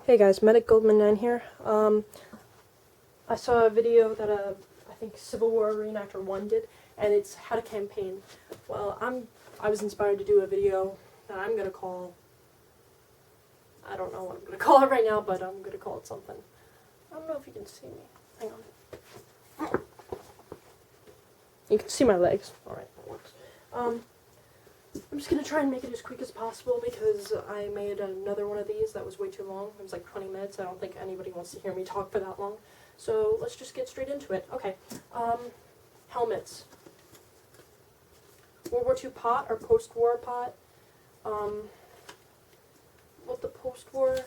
Hey guys, Medic Goldman 9 here. I saw a video that I think Civil War Reenactor 1 did, and it's how to campaign. Well, I was inspired to do a video that I'm gonna call, I don't know what I'm gonna call it right now, but I'm gonna call it something. I don't know if you can see me. Hang on. You can see my legs. Alright, that works. I'm just going to try and make it as quick as possible because I made another one of these that was way too long. It was like 20 minutes. I don't think anybody wants to hear me talk for that long. So let's just get straight into it. Okay. Helmets. World War II pot or post-war pot. With the post-war,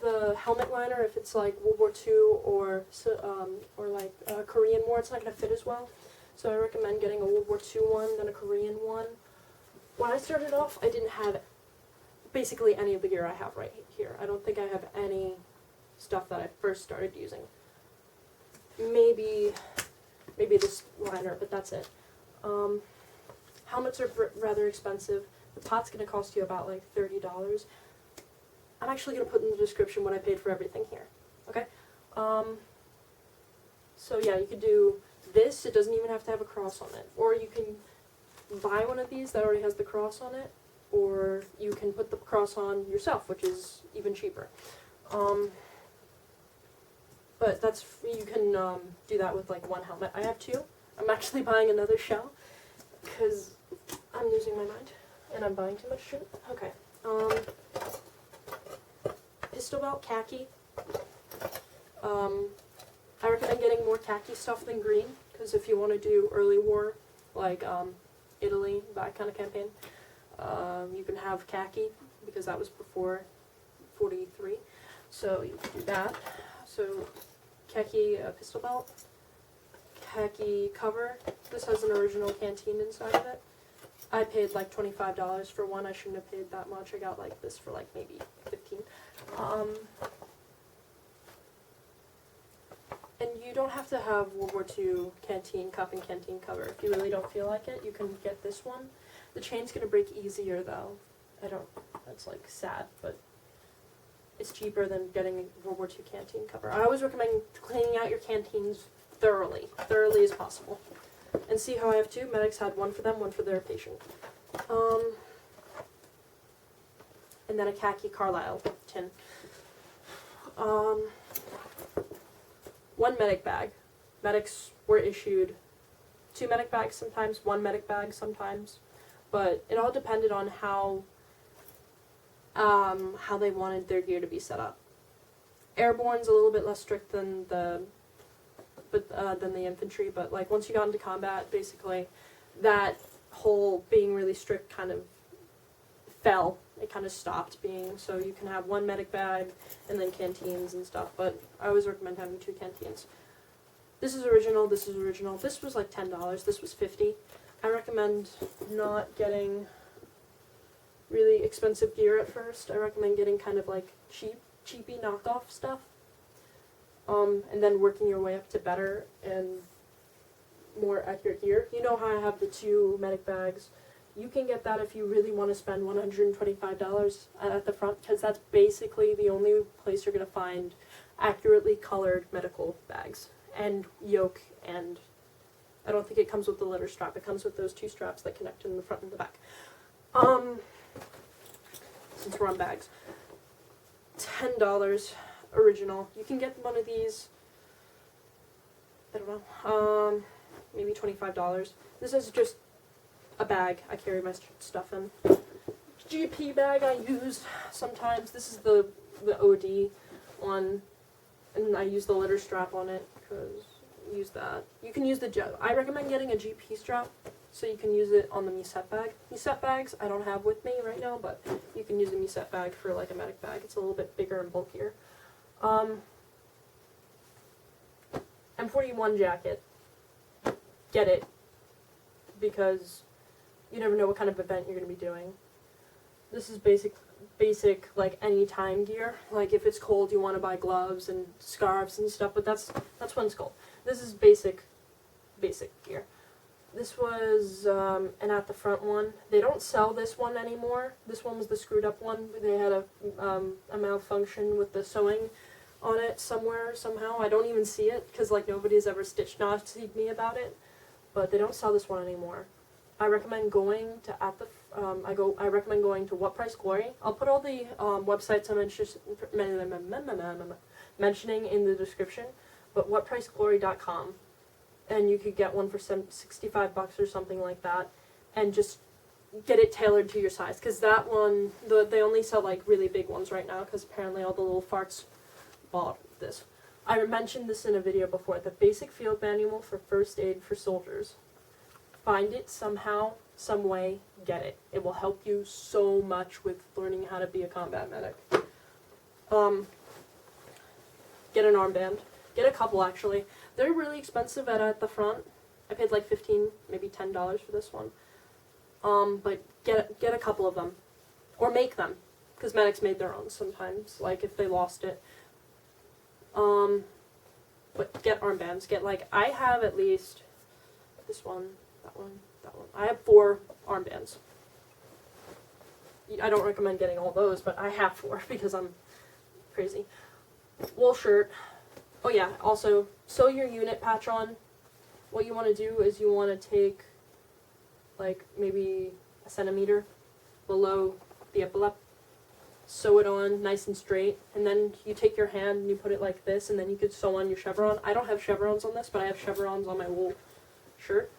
the helmet liner, if it's like World War II or like Korean War, it's not going to fit as well. So I recommend getting a World War II one, then a Korean one. When I started off, I didn't have basically any of the gear I have right here. I don't think I have any stuff that I first started using. Maybe this liner, but that's it. Helmets are rather expensive. The pot's going to cost you about like $30. I'm actually going to put in the description what I paid for everything here. Okay? So yeah, you could do this. It doesn't even have to have a cross on it. Or you can buy one of these that already has the cross on it, or you can put the cross on yourself, which is even cheaper. But that's you can do that with like one helmet. I have two. I'm actually buying another shell because I'm losing my mind and I'm buying too much shit. Okay. Pistol belt, khaki. I recommend getting more khaki stuff than green because if you want to do early war, like Italy, that kind of campaign. You can have khaki, because that was before 43, so you can do that. So, khaki pistol belt, khaki cover. This has an original canteen inside of it. I paid like $25 for one. I shouldn't have paid that much. I got like this for like maybe 15. And you don't have to have World War II canteen cup and canteen cover. If you really don't feel like it, you can get this one. The chain's going to break easier though. That's like sad, but it's cheaper than getting a World War II canteen cover. I always recommend cleaning out your canteens thoroughly as possible. And see how I have two? Medics had one for them, one for their patient. And then a khaki carsile tin. One medic bag. Medics were issued 2 medic bags sometimes, 1 medic bag sometimes, but it all depended on how they wanted their gear to be set up. Airborne's a little bit less strict than the infantry, but like once you got into combat, basically that whole being really strict kind of fell. It kind of stopped being, so you can have 1 medic bag and then canteens and stuff, but I always recommend having 2 canteens. This is original, this is original. This was like $10, this was $50. I recommend not getting really expensive gear at first. I recommend getting kind of like cheapy knockoff stuff, and then working your way up to better and more accurate gear. You know how I have the 2 medic bags. You can get that if you really want to spend $125 at Atthefront, because that's basically the only place you're going to find accurately colored medical bags. And yoke, and I don't think it comes with the letter strap. It comes with those 2 straps that connect in the front and the back. Since we're on bags. $10 original. You can get one of these, I don't know, maybe $25. This is just a bag I carry my stuff in. GP bag I use sometimes. This is the OD one, and I use the letter strap on it because use that. You can use I recommend getting a GP strap so you can use it on the MESET bag. MESET bags I don't have with me right now, but you can use a MESET bag for like a medic bag. It's a little bit bigger and bulkier. M41 jacket. Get it, because you never know what kind of event you're going to be doing. This is basic like any time gear. Like if it's cold, you want to buy gloves and scarves and stuff, but that's when it's cold. This is basic gear. This was an Atthefront one. They don't sell this one anymore. This one was the screwed up one. They had a malfunction with the sewing on it somewhere, somehow. I don't even see it, because like nobody's ever stitched naughtied me about it. But they don't sell this one anymore. I recommend going to I recommend going to What Price Glory. I'll put all the websites I'm mentioning in the description, but whatpriceglory.com, and you could get one for $65 or something like that, and just get it tailored to your size, because that one, they only sell like really big ones right now, because apparently all the little farts bought this. I mentioned this in a video before, the basic field manual for first aid for soldiers. Find it somehow, some way, get it. It will help you so much with learning how to be a combat medic. Get an armband. Get a couple, actually. They're really expensive at the front. I paid like $15, maybe $10 for this one. But get a couple of them. Or make them. Because medics made their own sometimes, like if they lost it. But get armbands. Get like, I have at least this one, that one, that one. I have 4 armbands. I don't recommend getting all those, but I have 4 because I'm crazy. Wool shirt. Oh yeah, also, sew your unit patch on. What you want to do is you want to take, like, maybe a centimeter below the epaulette. Sew it on nice and straight, and then you take your hand and you put it like this, and then you could sew on your chevron. I don't have chevrons on this, but I have chevrons on my wool shirt.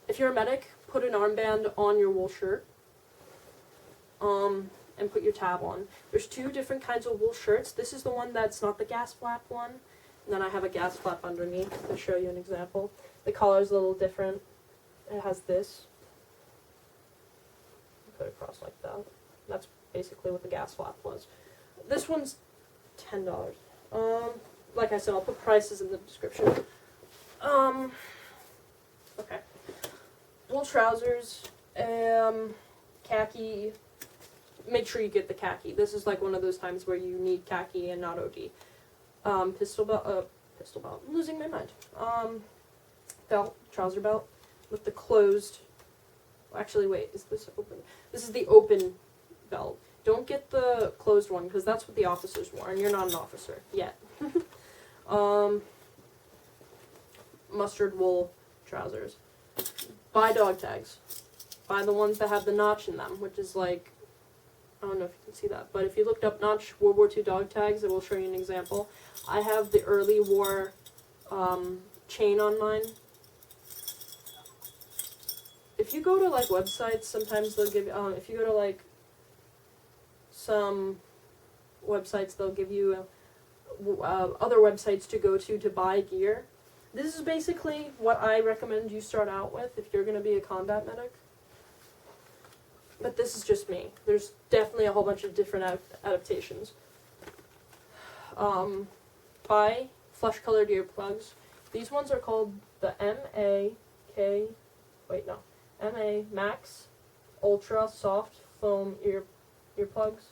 If you're a medic, put an armband on your wool shirt, and put your tab on. There's 2 different kinds of wool shirts. This is the one that's not the gas flap one, and then I have a gas flap underneath to show you an example. The collar's a little different. It has this. Put it across like that. That's basically what the gas flap was. This one's $10. Like I said, I'll put prices in the description. Okay. Wool trousers, khaki. Make sure you get the khaki. This is like one of those times where you need khaki and not OD. Pistol belt. I'm losing my mind. Belt, trouser belt with the closed. Actually, wait, is this open? This is the open belt. Don't get the closed one, because that's what the officers wore, and you're not an officer yet. Mustard wool trousers. Buy dog tags. Buy the ones that have the notch in them, which is like, I don't know if you can see that, but if you looked up notch World War II dog tags, it will show you an example. I have the early war chain on mine. If you go to like websites, sometimes they'll give if you go to like some websites, they'll give you other websites to go to buy gear. This is basically what I recommend you start out with if you're going to be a combat medic. But this is just me. There's definitely a whole bunch of different adaptations. Buy flesh-colored earplugs. These ones are called the MA Max Ultra Soft Foam earplugs.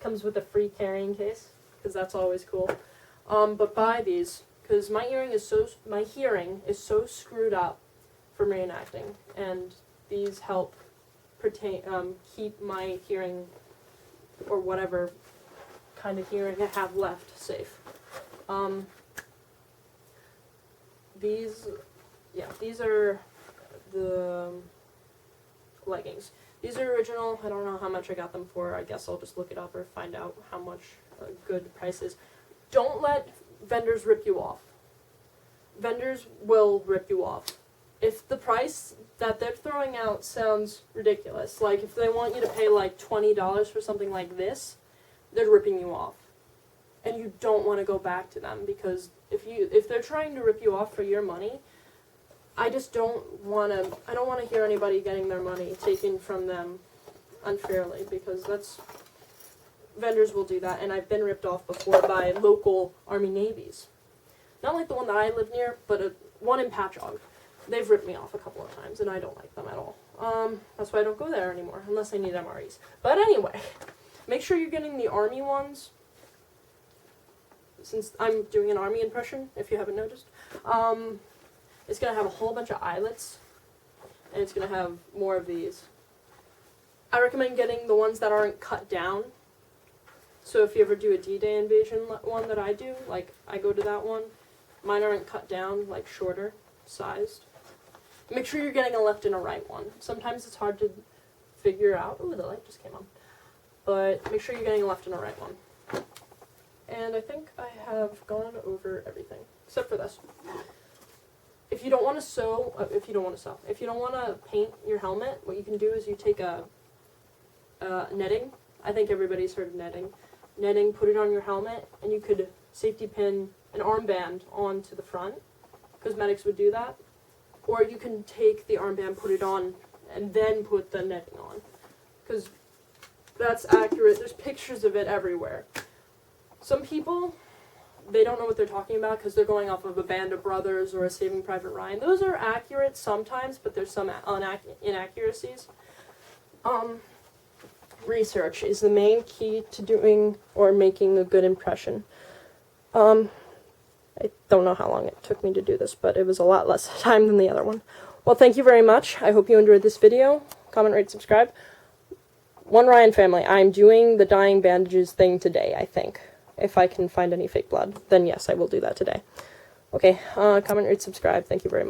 Comes with a free carrying case, because that's always cool. But buy these, because my hearing is so screwed up from reenacting, and these help keep my hearing, or whatever kind of hearing I have left, safe. These are the leggings. These are original. I don't know how much I got them for. I guess I'll just look it up or find out how much a good price is. Don't let vendors rip you off. Vendors will rip you off. If the price that they're throwing out sounds ridiculous, like if they want you to pay like $20 for something like this, they're ripping you off. And you don't want to go back to them, because if they're trying to rip you off for your money, I don't want to hear anybody getting their money taken from them unfairly, because vendors will do that, and I've been ripped off before by local Army Navies. Not like the one that I live near, but one in Patchogue. They've ripped me off a couple of times, and I don't like them at all. That's why I don't go there anymore, unless I need MREs. But anyway, make sure you're getting the Army ones, since I'm doing an Army impression, if you haven't noticed. It's going to have a whole bunch of eyelets, and it's going to have more of these. I recommend getting the ones that aren't cut down. So if you ever do a D-Day invasion one that I do, like I go to that one, mine aren't cut down, like shorter sized. Make sure you're getting a left and a right one. Sometimes it's hard to figure out. Ooh, the light just came on. But make sure you're getting a left and a right one. And I think I have gone over everything, except for this. If you don't want to sew, if you don't want to paint your helmet, what you can do is you take a netting. I think everybody's heard of netting. Netting, put it on your helmet, and you could safety pin an armband onto the front. Cosmetics would do that. Or you can take the armband, put it on, and then put the netting on. Because that's accurate. There's pictures of it everywhere. Some people, they don't know what they're talking about because they're going off of a Band of Brothers or a Saving Private Ryan. Those are accurate sometimes, but there's some inaccuracies. Research is the main key to doing or making a good impression. I don't know how long it took me to do this, but it was a lot less time than the other one. Well, thank you very much. I hope you enjoyed this video. Comment, rate, subscribe. One Ryan family, I'm doing the dyeing bandages thing today, I think. If I can find any fake blood, then yes, I will do that today. Okay, comment, rate, subscribe. Thank you very much.